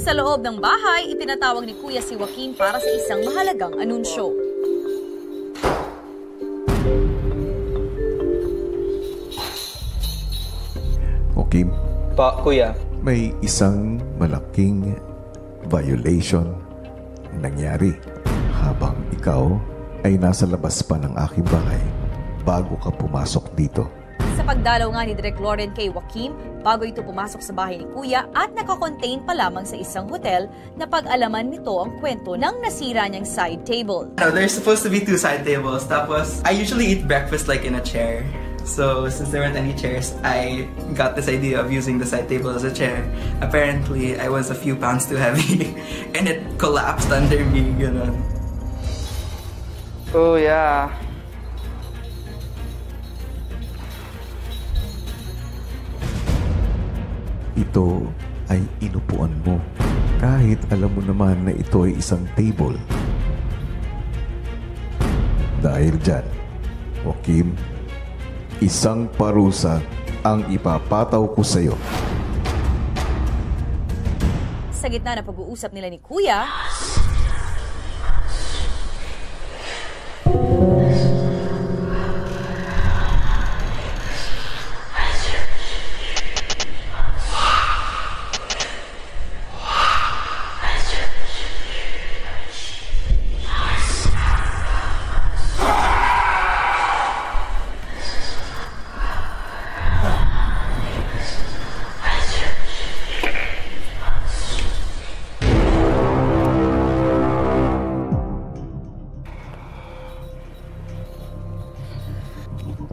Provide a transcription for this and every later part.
Sa loob ng bahay, ipinatawag ni Kuya si Joaquin para sa isang mahalagang anunsyo. Joaquin? Pa, Kuya. May isang malaking violation nangyari habang ikaw ay nasa labas pa ng aking bahay bago ka pumasok dito. Sa pagdalaw nga ni Direk Loren kay Joaquin, bago ito pumasok sa bahay ni Kuya at nakakontain pa lamang sa isang hotel, na pag-alaman nito ang kwento ng nasira niyang side table. There's supposed to be 2 side tables. Tapos, I usually eat breakfast like in a chair. So, since there weren't any chairs, I got this idea of using the side table as a chair. Apparently, I was a few pounds too heavy and it collapsed under me, gano'n. Oh, yeah. Ito ay inupuan mo kahit alam mo naman na ito ay isang table. Dahil dyan, Joaquin, isang parusa ang ipapataw ko sa'yo. Sa gitna ng pag-uusap nila ni Kuya,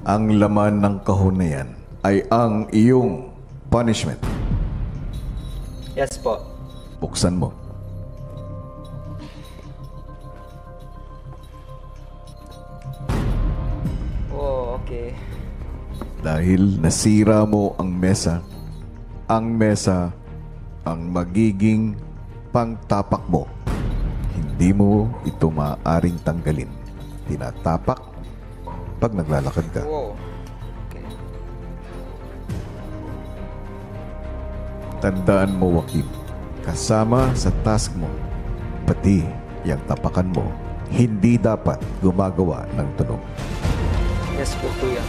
ang laman ng kahon na yan ay ang iyong punishment. Yes po. Buksan mo. Oh, okay. Dahil nasira mo ang mesa ang magiging pangtapak mo. Hindi mo ito maaaring tanggalin. Tinatapak pag naglalakad ka. Wow. Okay. Tandaan mo, Joaquin, kasama sa task mo, pati yung tapakan mo, hindi dapat gumagawa ng tunog. Yes po, Kuya.